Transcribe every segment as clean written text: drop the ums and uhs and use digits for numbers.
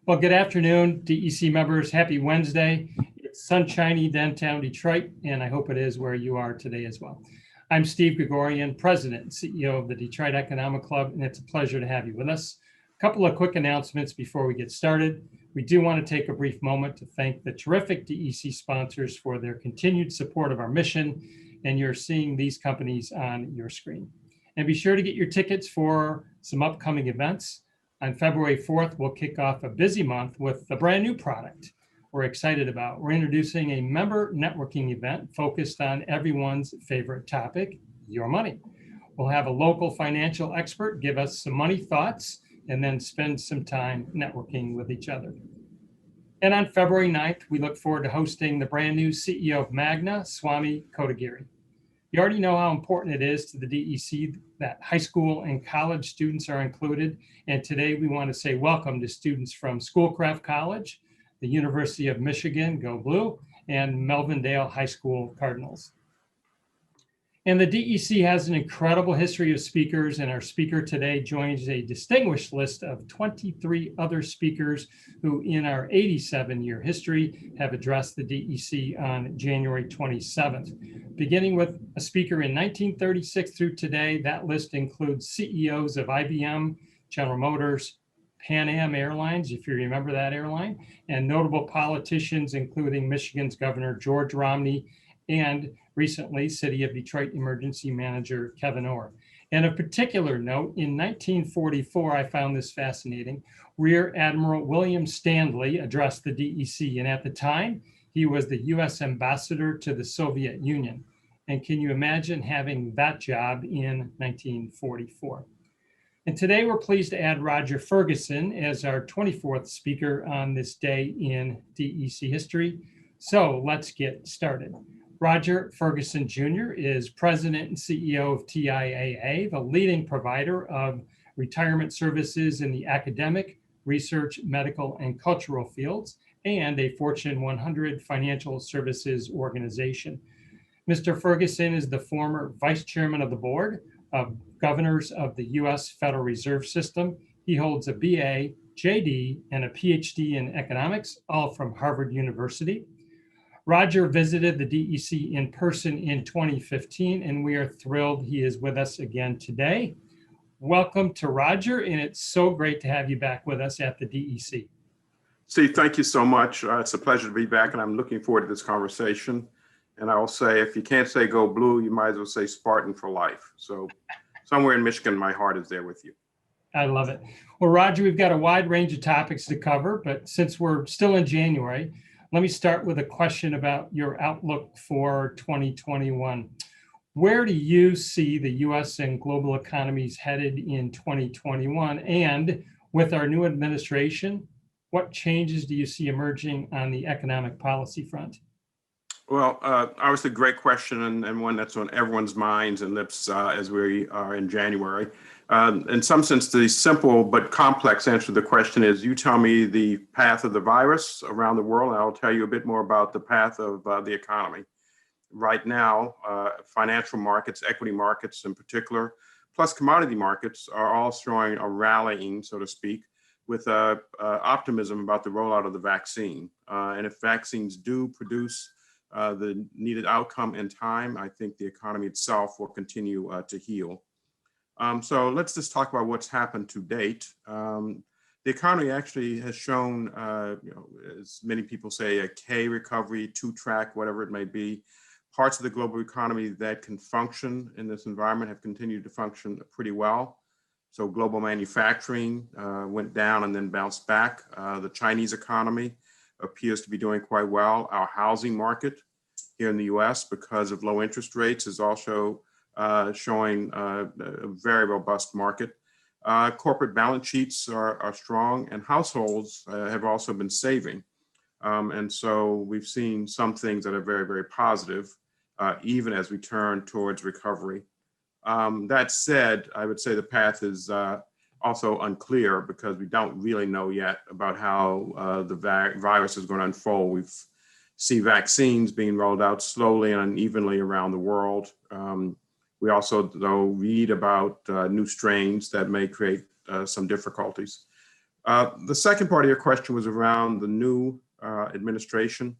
Well, good afternoon, DEC members. Happy Wednesday. It's sunshiny downtown Detroit, and I hope it is where you are today as well. I'm Steve Gregorian, President and CEO of the Detroit Economic Club, and it's a pleasure to have you with us. A couple of quick announcements before we get started. We do want to take a brief moment to thank the terrific DEC sponsors for their continued support of our mission, and you're seeing these companies on your screen. And be sure to get your tickets for some upcoming events. On February 4th, we'll kick off a busy month with a brand new product we're excited about. We're introducing a member networking event focused on everyone's favorite topic, your money. We'll have a local financial expert give us some money thoughts and then spend some time networking with each other. And on February 9th, we look forward to hosting the brand new CEO of Magna, Swami Kotagiri. You already know how important it is to the DEC that high school and college students are included. And today we want to say welcome to students from Schoolcraft College, the University of Michigan, Go Blue, and Melvindale High School Cardinals. And the DEC has an incredible history of speakers, and our speaker today joins a distinguished list of 23 other speakers who in our 87-year history have addressed the DEC on January 27th. Beginning with a speaker in 1936 through today, that list includes CEOs of IBM, General Motors, Pan Am Airlines, if you remember that airline, and notable politicians including Michigan's Governor George Romney and recently City of Detroit Emergency Manager Kevin Orr. And of particular note, in 1944, I found this fascinating, Rear Admiral William Stanley addressed the DEC, and at the time, he was the US ambassador to the Soviet Union. And can you imagine having that job in 1944? And today we're pleased to add Roger Ferguson as our 24th speaker on this day in DEC history. So let's get started. Roger Ferguson Jr. is President and CEO of TIAA, the leading provider of retirement services in the academic, research, medical, and cultural fields, and a Fortune 100 financial services organization. Mr. Ferguson is the former Vice Chairman of the Board of Governors of the U.S. Federal Reserve System. He holds a BA, JD, and a PhD in economics, all from Harvard University. Roger visited the DEC in person in 2015, and we are thrilled he is with us again today. Welcome to Roger, and it's so great to have you back with us at the DEC. Steve, thank you so much. It's a pleasure to be back, and I'm looking forward to this conversation. And I will say, if you can't say Go Blue, you might as well say Spartan for life. So somewhere in Michigan, my heart is there with you. I love it. Well, Roger, we've got a wide range of topics to cover, but since we're still in January, let me start with a question about your outlook for 2021. Where do you see the US and global economies headed in 2021? And with our new administration, what changes do you see emerging on the economic policy front? Well, obviously, great question, and one that's on everyone's minds and lips as we are in January. In some sense, the simple but complex answer to the question is, you tell me the path of the virus around the world, and I'll tell you a bit more about the path of the economy. Right now, financial markets, equity markets in particular, plus commodity markets are all showing a rallying, so to speak, with optimism about the rollout of the vaccine. And if vaccines do produce the needed outcome in time, I think the economy itself will continue to heal. So let's just talk about what's happened to date. The economy actually has shown, as many people say, a K recovery, two-track, whatever it may be. Parts of the global economy that can function in this environment have continued to function pretty well. So global manufacturing went down and then bounced back. The Chinese economy appears to be doing quite well. Our housing market here in the US, because of low interest rates, is also showing a very robust market. Corporate balance sheets are strong, and households have also been saving. And so we've seen some things that are very, very positive, even as we turn towards recovery. That said, I would say the path is also unclear because we don't really know yet about how the virus is going to unfold. We've seen vaccines being rolled out slowly and unevenly around the world. We also, though, read about new strains that may create some difficulties. The second part of your question was around the new administration.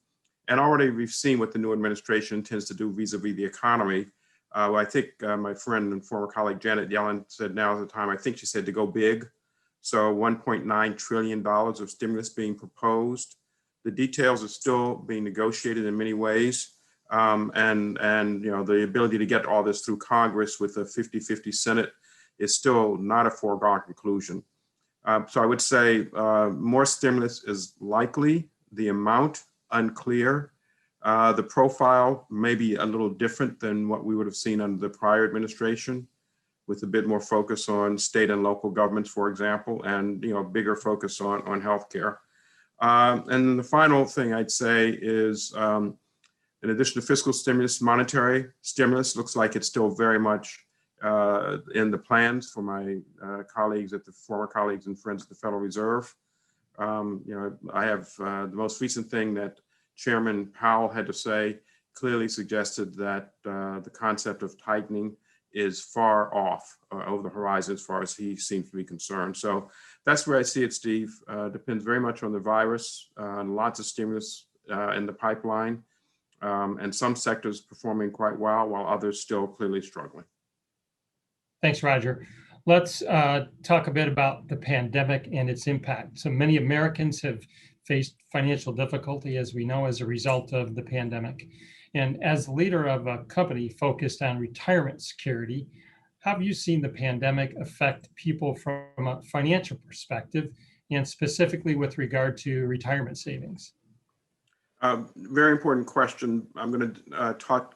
And already we've seen what the new administration intends to do vis-a-vis the economy. I think my friend and former colleague Janet Yellen said now is the time, I think she said, to go big. So $1.9 trillion of stimulus being proposed. The details are still being negotiated in many ways. And you know, the ability to get all this through Congress with a 50-50 Senate is still not a foregone conclusion. So I would say more stimulus is likely, the amount unclear. The profile may be a little different than what we would have seen under the prior administration, with a bit more focus on state and local governments, for example, and you know, bigger focus on healthcare. And then the final thing I'd say is, in addition to fiscal stimulus, monetary stimulus looks like it's still very much in the plans for my colleagues at the former colleagues and friends at the Federal Reserve. You know, I have the most recent thing that Chairman Powell had to say clearly suggested that the concept of tightening is far off over the horizon as far as he seems to be concerned. So that's where I see it, Steve. Depends very much on the virus, lots of stimulus in the pipeline, and some sectors performing quite well, while others still clearly struggling. Thanks, Roger. Let's talk a bit about the pandemic and its impact. So many Americans have faced financial difficulty, as we know, as a result of the pandemic. And as the leader of a company focused on retirement security, how have you seen the pandemic affect people from a financial perspective, and specifically with regard to retirement savings? Very important question. I'm going to touch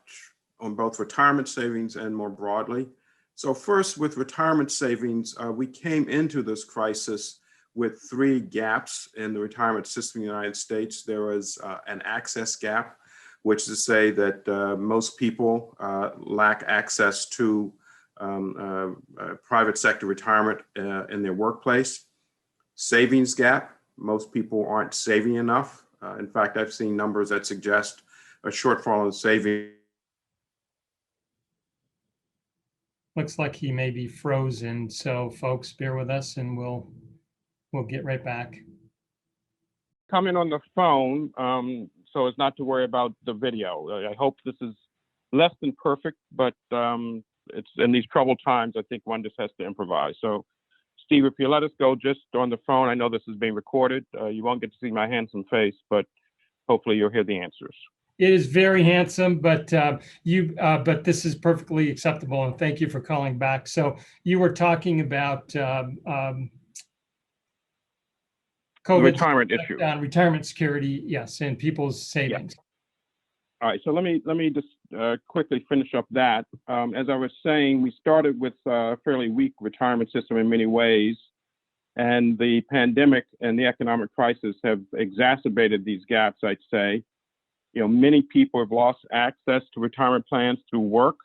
on both retirement savings and more broadly. So first, with retirement savings, we came into this crisis with three gaps in the retirement system in the United States. There was an access gap, which is to say that most people lack access to private sector retirement in their workplace. Savings gap, most people aren't saving enough. In fact, I've seen numbers that suggest a shortfall in savings. Looks like he may be frozen, so folks, bear with us and we'll get right back. Coming on the phone, so as not to worry about the video. I hope this is less than perfect, but it's in these troubled times, I think one just has to improvise. So Steve, if you let us go just on the phone, I know this is being recorded. You won't get to see my handsome face, but hopefully you'll hear the answers. It is very handsome, but but this is perfectly acceptable, and thank you for calling back. So you were talking about COVID, retirement issue on retirement security, yes, and people's savings. Yeah. All right, so let me just quickly finish up that. As I was saying, we started with a fairly weak retirement system in many ways, and the pandemic and the economic crisis have exacerbated these gaps, I'd say. You know, many people have lost access to retirement plans through work.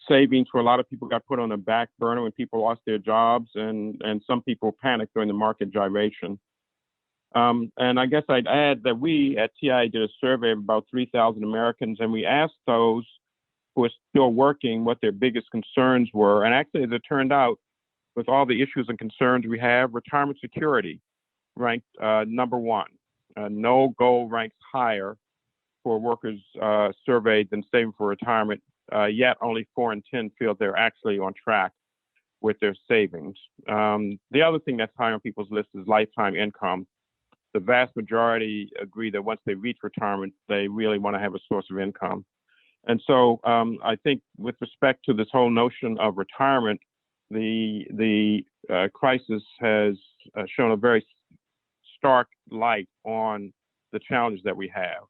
Savings for a lot of people got put on the back burner when people lost their jobs, and some people panicked during the market gyration. And I guess I'd add that we at TIAA did a survey of about 3,000 Americans, and we asked those who are still working what their biggest concerns were. And actually, as it turned out, with all the issues and concerns we have, retirement security ranked number one. No goal ranks higher for workers surveyed than saving for retirement, yet only 4 in 10 feel they're actually on track with their savings. The other thing that's high on people's list is lifetime income. The vast majority agree that once they reach retirement, they really want to have a source of income. And so I think with respect to this whole notion of retirement, the crisis has shown a very stark light on the challenges that we have.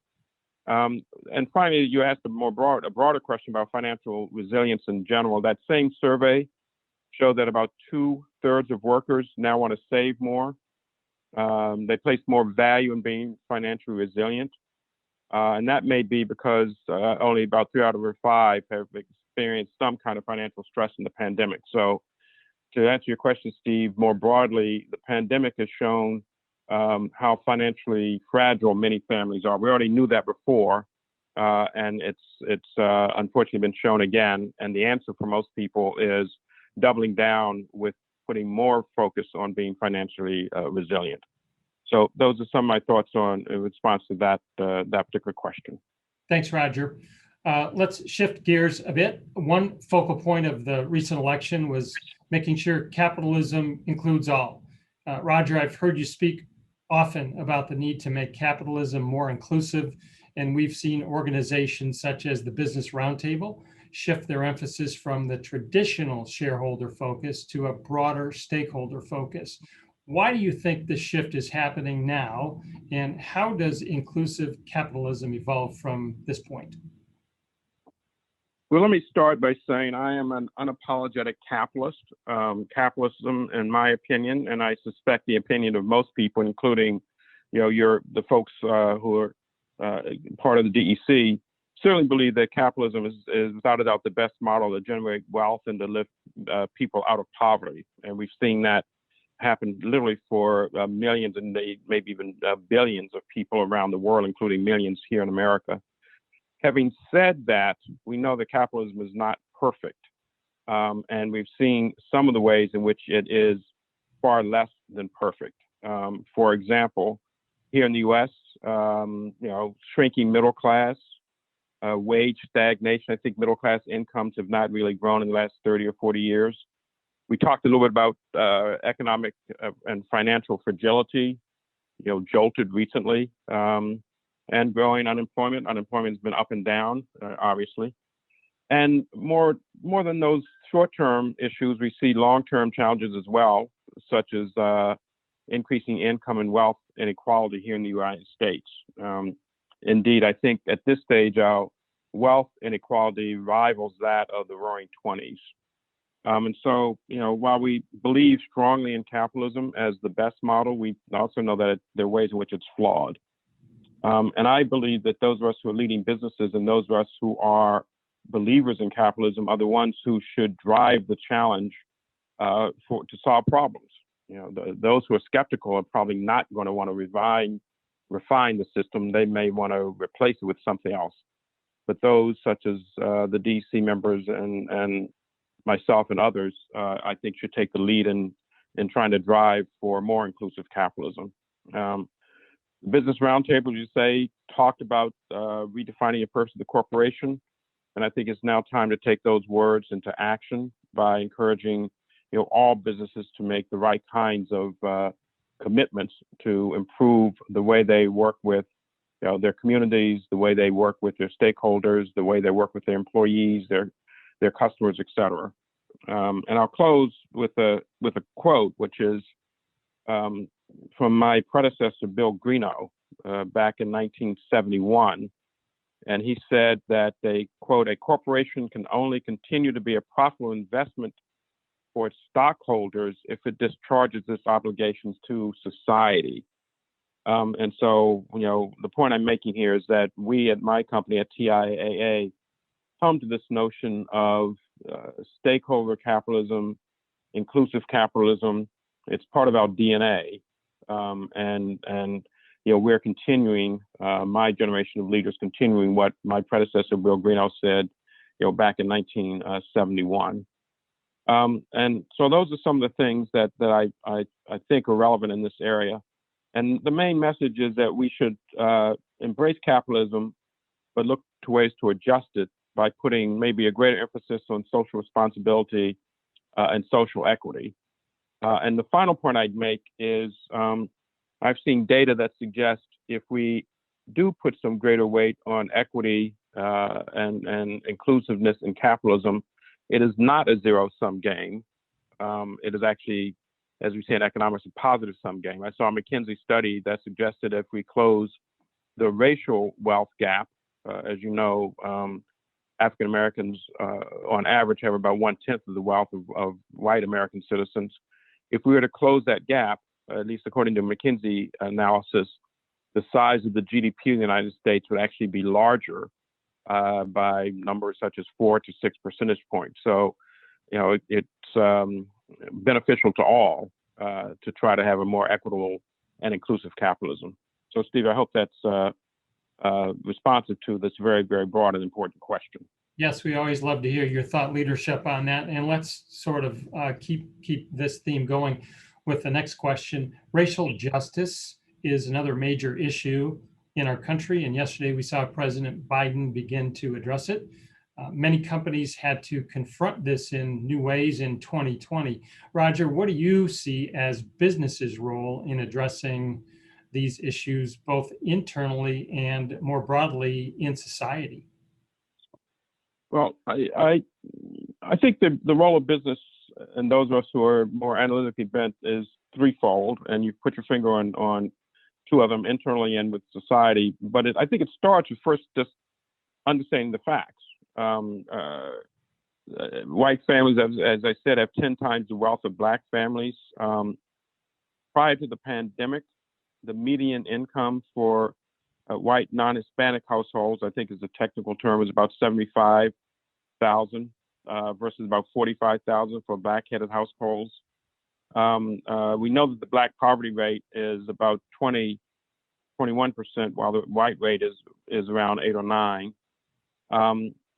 And finally, you asked a broader question about financial resilience in general. That same survey showed that about 2/3 of workers now want to save more. They place more value in being financially resilient. And that may be because only about 3 out of every 5 have experienced some kind of financial stress in the pandemic. So to answer your question, Steve, more broadly, the pandemic has shown how financially fragile many families are. We already knew that before, and it's unfortunately been shown again. And the answer for most people is doubling down with putting more focus on being financially resilient. So those are some of my thoughts in response to that particular question. Thanks, Roger. Let's shift gears a bit. One focal point of the recent election was making sure capitalism includes all. Roger, I've heard you speak often about the need to make capitalism more inclusive, and we've seen organizations such as the Business Roundtable shift their emphasis from the traditional shareholder focus to a broader stakeholder focus. Why do you think this shift is happening now, and how does inclusive capitalism evolve from this point? Well, let me start by saying I am an unapologetic capitalist. Capitalism, in my opinion, and I suspect the opinion of most people, including, the folks who are part of the DEC, certainly believe that capitalism is without a doubt the best model to generate wealth and to lift people out of poverty. And we've seen that happen literally for millions and maybe even billions of people around the world, including millions here in America. Having said that, we know that capitalism is not perfect. And we've seen some of the ways in which it is far less than perfect. For example, here in the US, shrinking middle class, wage stagnation. I think middle class incomes have not really grown in the last 30 or 40 years. We talked a little bit about economic and financial fragility, jolted recently, and growing unemployment. Unemployment has been up and down, obviously. And more than those short-term issues, we see long-term challenges as well, such as increasing income and wealth inequality here in the United States. Indeed, I think at this stage, our wealth inequality rivals that of the Roaring '20s. And so, while we believe strongly in capitalism as the best model, we also know that there are ways in which it's flawed. And I believe that those of us who are leading businesses and those of us who are believers in capitalism are the ones who should drive the challenge to solve problems. Those who are skeptical are probably not going to want to refine the system. They may want to replace it with something else. But those such as the DC members and myself and others, I think should take the lead in trying to drive for more inclusive capitalism. The Business Roundtable, you say, talked about redefining a person, the corporation, and I think it's now time to take those words into action by encouraging, all businesses to make the right kinds of commitments to improve the way they work with, their communities, the way they work with their stakeholders, the way they work with their employees, their customers, et cetera. And I'll close with a quote, which is from my predecessor, Bill Greeno, back in 1971. And he said that quote, a corporation can only continue to be a profitable investment for its stockholders if it discharges its obligations to society. And so, the point I'm making here is that we at my company at TIAA come to this notion of stakeholder capitalism, inclusive capitalism. It's part of our DNA. And we're continuing, my generation of leaders continuing what my predecessor, Bill Greeno, said, back in 1971. And so those are some of the things that I think are relevant in this area. And the main message is that we should embrace capitalism, but look to ways to adjust it by putting maybe a greater emphasis on social responsibility and social equity. And the final point I'd make is I've seen data that suggests if we do put some greater weight on equity and inclusiveness in capitalism, it is not a zero-sum game. It is actually, as we say in economics, a positive-sum game. I saw a McKinsey study that suggested if we close the racial wealth gap, as you know, African Americans on average have about 1/10 of the wealth of white American citizens. If we were to close that gap, at least according to McKinsey analysis, the size of the GDP in the United States would actually be larger by numbers such as 4 to 6 percentage points. So, it's beneficial to all to try to have a more equitable and inclusive capitalism. So, Steve, I hope that's responsive to this very, very broad and important question. Yes, we always love to hear your thought leadership on that. And let's sort of keep this theme going with the next question. Racial justice is another major issue in our country. And yesterday we saw President Biden begin to address it. Many companies had to confront this in new ways in 2020. Roger, what do you see as businesses' role in addressing these issues, both internally and more broadly in society? Well, I think the role of business and those of us who are more analytically bent is threefold, and you put your finger on two of them, internally and with society. But I think it starts with first just understanding the facts. White families, as I said, have 10 times the wealth of Black families. Prior to the pandemic, the median income for white non-Hispanic households, I think is the technical term, is about $75,000 versus about $45,000 for Black-headed households. We know that the Black poverty rate is about 21%, while the white rate is around 8 or 9.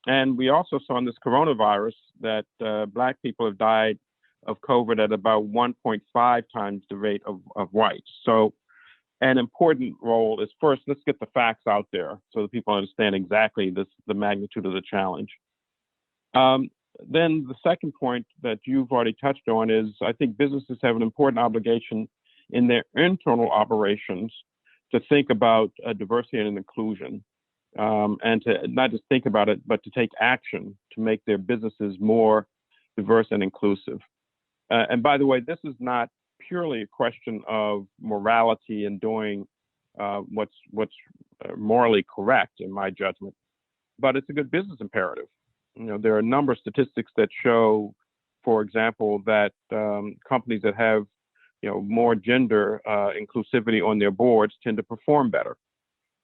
And we also saw in this coronavirus that Black people have died of COVID at about 1.5 times the rate of whites. So an important role is first, let's get the facts out there so that people understand exactly the magnitude of the challenge. Then the second point that you've already touched on is I think businesses have an important obligation in their internal operations to think about diversity and inclusion, and to not just think about it, but to take action to make their businesses more diverse and inclusive. And by the way, this is not purely a question of morality and doing what's morally correct, in my judgment, but it's a good business imperative. You know, there are a number of statistics that show, for example, that companies that have more gender inclusivity on their boards tend to perform better.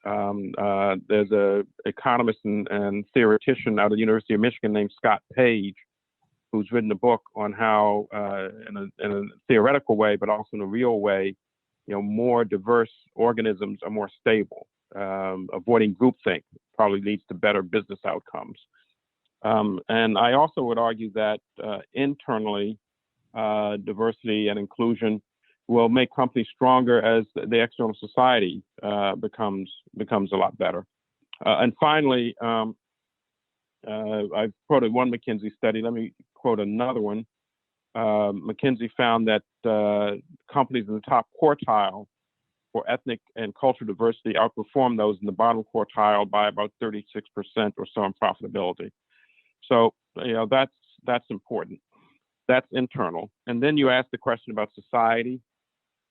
There's an economist and theoretician out of the University of Michigan named Scott Page, who's written a book on how, in a theoretical way, but also in a real way, more diverse organisms are more stable. Avoiding groupthink probably leads to better business outcomes. And I also would argue that internally, diversity and inclusion will make companies stronger as the external society becomes a lot better. And finally, I've quoted one McKinsey study. Let me quote another one. McKinsey found that companies in the top quartile for ethnic and cultural diversity outperform those in the bottom quartile by about 36% or so in profitability. So that's important. That's internal. And then you asked the question about society.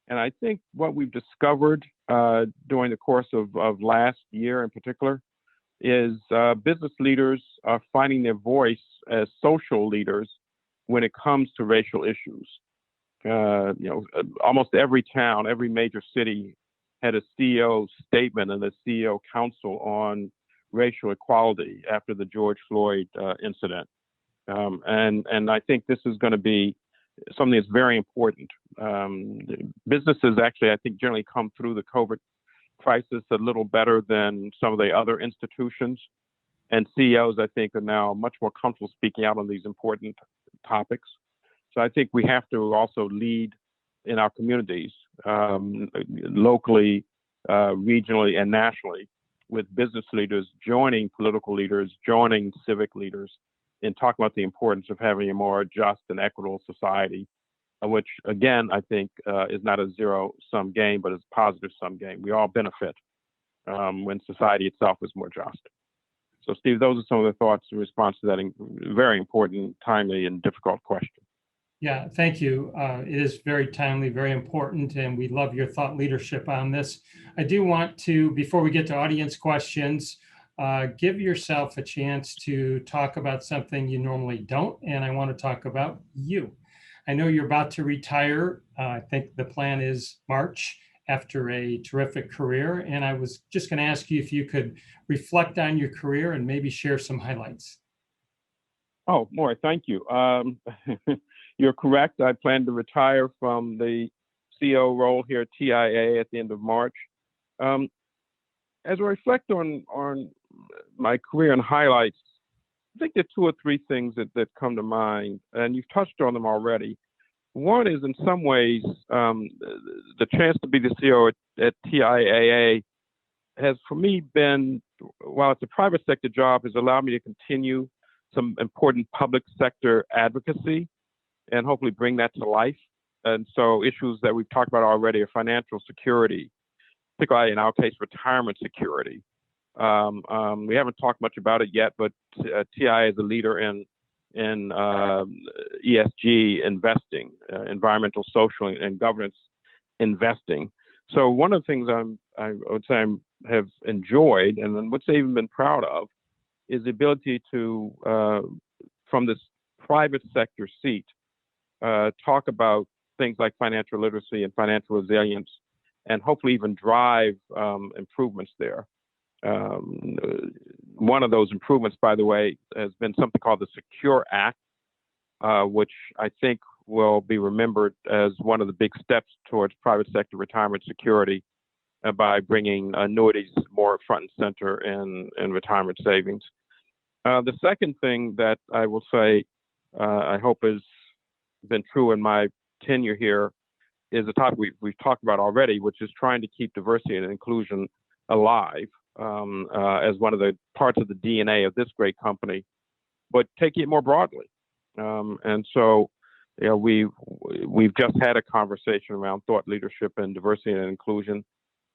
And I think what we've discovered during the course of last year in particular is business leaders are finding their voice as social leaders when it comes to racial issues. Almost every town, every major city had a CEO statement and a CEO council on racial equality after the George Floyd incident. And I think this is going to be something that's very important. Businesses actually, I think, generally come through the COVID crisis a little better than some of the other institutions. And CEOs, I think, are now much more comfortable speaking out on these important topics. So I think we have to also lead in our communities, locally, regionally, and nationally, with business leaders joining political leaders, joining civic leaders, and talk about the importance of having a more just and equitable society, which, again, I think is not a zero-sum game, but is a positive-sum game. We all benefit when society itself is more just. So, Steve, those are some of the thoughts in response to that very important, timely, and difficult question. Yeah, thank you. It is very timely, very important, and we love your thought leadership on this. I do want to, before we get to audience questions, give yourself a chance to talk about something you normally don't, and I want to talk about you. I know you're about to retire. I think the plan is March after a terrific career, and I was just going to ask you if you could reflect on your career and maybe share some highlights. Oh, Maury, thank you. You're correct. I plan to retire from the CEO role here at TIAA at the end of March. As I reflect on my career and highlights, I think there are two or three things that come to mind, and you've touched on them already. One is, in some ways, the chance to be the CEO at TIAA has, for me, been, while it's a private sector job, has allowed me to continue some important public sector advocacy and hopefully bring that to life. And so issues that we've talked about already are financial security, particularly in our case, retirement security. We haven't talked much about it yet, but TIAA is a leader in ESG investing, environmental, social, and governance investing. So one of the things I would say I have enjoyed, and then would say even been proud of, is the ability to, from this private sector seat, talk about things like financial literacy and financial resilience, and hopefully even drive improvements there. One of those improvements, by the way, has been something called the Secure Act, which I think will be remembered as one of the big steps towards private sector retirement security by bringing annuities more front and center in retirement savings. The second thing that I will say I hope has been true in my tenure here is a topic we've talked about already, which is trying to keep diversity and inclusion alive as one of the parts of the DNA of this great company, but taking it more broadly. And so, you know, we've just had a conversation around thought leadership and diversity and inclusion.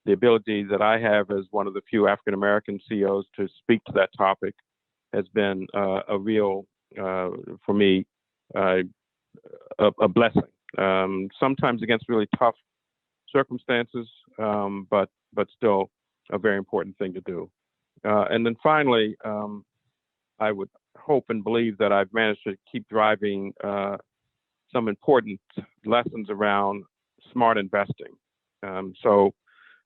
The ability that I have as one of the few African American CEOs to speak to that topic has been a real, for me, a blessing. Sometimes against really tough circumstances, but still a very important thing to do. And then finally, I would hope and believe that I've managed to keep driving some important lessons around smart investing. So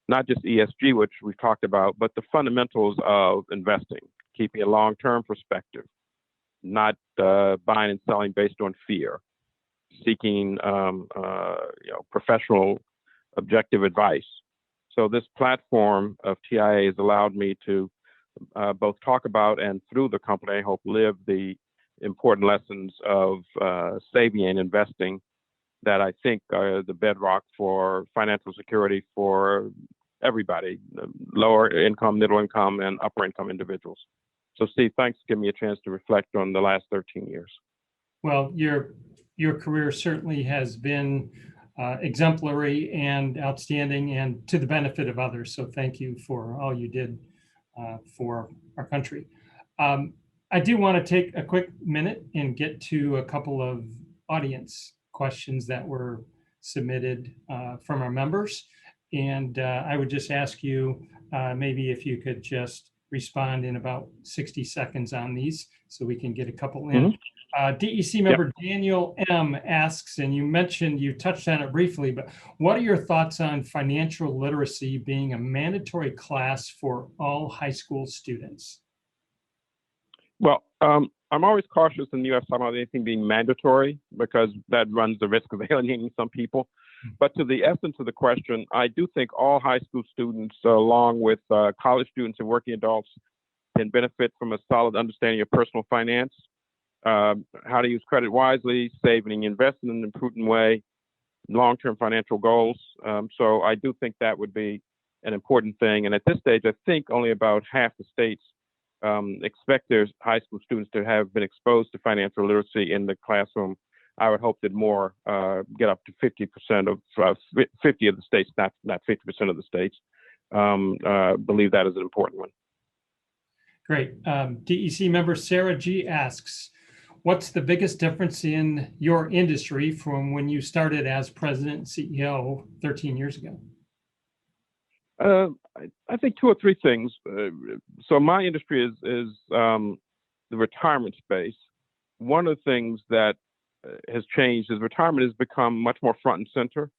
not just ESG, which we've talked about, but the fundamentals of investing, keeping a long-term perspective, not buying and selling based on fear, seeking professional objective advice. So this platform of TIAA has allowed me to both talk about and through the company, I hope, live the important lessons of saving and investing that I think are the bedrock for financial security for everybody, lower income, middle income, and upper income individuals. So Steve, thanks for giving me a chance to reflect on the last 13 years. Well, your career certainly has been exemplary and outstanding and to the benefit of others. So thank you for all you did for our country. I do want to take a quick minute and get to a couple of audience questions that were submitted from our members. And I would just ask you, maybe if you could just respond in about 60 seconds on these so we can get a couple in. DEC member Daniel M. asks, and you touched on it briefly, but what are your thoughts on financial literacy being a mandatory class for all high school students? Well, I'm always cautious in the U.S. talking about anything being mandatory because that runs the risk of alienating some people. But to the essence of the question, I do think all high school students, along with college students and working adults, can benefit from a solid understanding of personal finance, how to use credit wisely, saving and investing in a prudent way, long-term financial goals. So I do think that would be an important thing. And at this stage, I think only about half the states expect their high school students to have been exposed to financial literacy in the classroom. I would hope that more get up to 50% of 50 of the states, not 50% of the states, believe that is an important one. Great. DEC member Sarah G. asks, what's the biggest difference in your industry from when you started as president and CEO 13 years ago? I think two or three things. So my industry is the retirement space. One of the things that has changed is retirement has become much more front and center.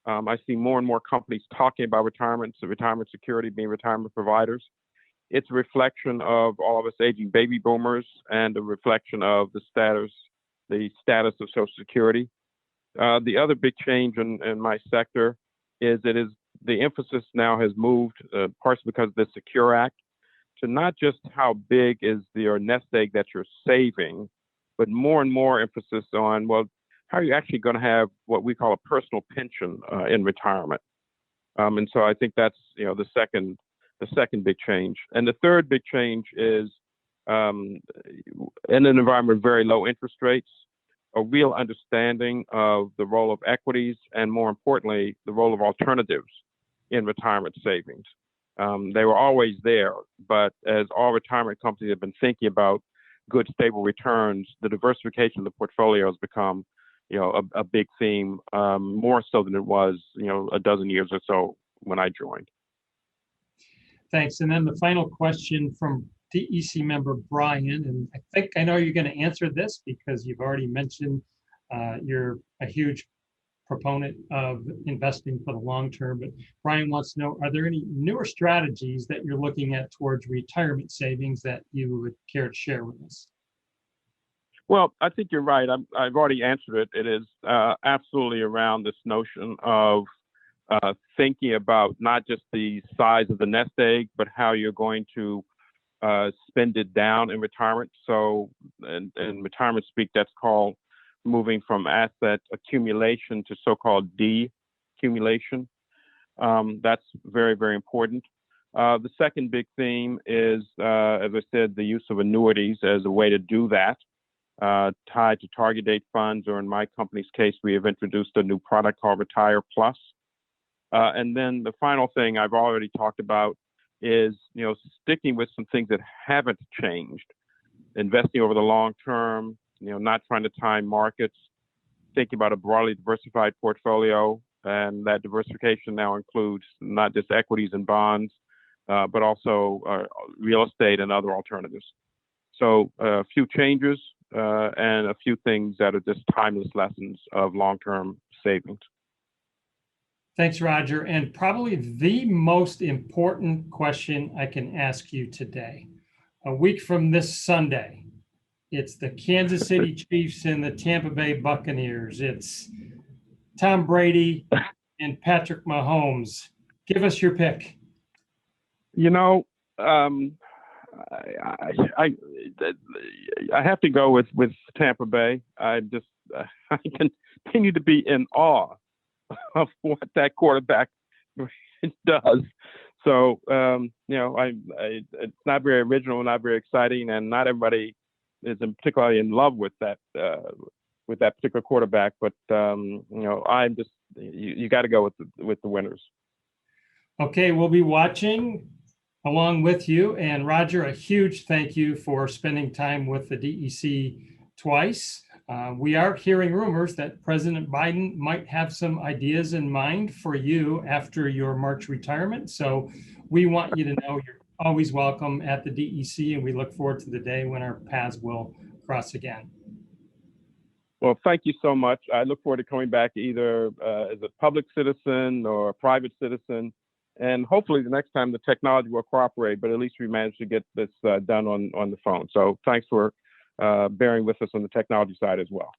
I see more and more companies talking about retirement, so retirement security, being retirement providers. It's a reflection of all of us aging baby boomers and a reflection of the status of Social Security. The other big change in my sector is the emphasis now has moved, partially because of the Secure Act, to not just how big is your nest egg that you're saving, but more and more emphasis on, well, how are you actually going to have what we call a personal pension in retirement? And so I think that's, the second big change. And the third big change is in an environment with very low interest rates, a real understanding of the role of equities and, more importantly, the role of alternatives in retirement savings. They were always there, but as all retirement companies have been thinking about good, stable returns, the diversification of the portfolio has become, a big theme, more so than it was, a dozen years or so when I joined. Thanks. And then the final question from DEC member Brian, and I think I know you're going to answer this because you've already mentioned you're a huge proponent of investing for the long term, but Brian wants to know, are there any newer strategies that you're looking at towards retirement savings that you would care to share with us? Well, I think you're right. I've already answered it. It is absolutely around this notion of thinking about not just the size of the nest egg, but how you're going to spend it down in retirement. So in retirement speak, that's called moving from asset accumulation to so-called decumulation. That's very, very important. The second big theme is, as I said, the use of annuities as a way to do that, tied to target date funds, or in my company's case, we have introduced a new product called Retire Plus. And then the final thing I've already talked about is, sticking with some things that haven't changed, investing over the long term, not trying to time markets, thinking about a broadly diversified portfolio. And that diversification now includes not just equities and bonds, but also real estate and other alternatives. So a few changes and a few things that are just timeless lessons of long-term savings. Thanks, Roger. And probably the most important question I can ask you today. A week from this Sunday, it's the Kansas City Chiefs and the Tampa Bay Buccaneers. It's Tom Brady and Patrick Mahomes. Give us your pick. I have to go with Tampa Bay. I continue to be in awe of what that quarterback does. So, it's not very original, not very exciting, and not everybody is particularly in love with that particular quarterback. But I'm just, you got to go with the winners. Okay, we'll be watching along with you. And Roger, a huge thank you for spending time with the DEC twice. We are hearing rumors that President Biden might have some ideas in mind for you after your March retirement. So we want you to know you're always welcome at the DEC, and we look forward to the day when our paths will cross again. Well, thank you so much. I look forward to coming back either as a public citizen or a private citizen. And hopefully the next time the technology will cooperate, but at least we managed to get this done on the phone. So thanks for bearing with us on the technology side as well.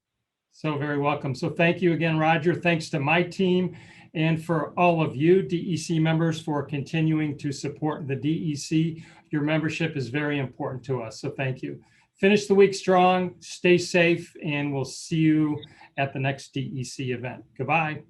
So very welcome. So thank you again, Roger. Thanks to my team and for all of you DEC members for continuing to support the DEC. Your membership is very important to us. So thank you. Finish the week strong, stay safe, and we'll see you at the next DEC event. Goodbye.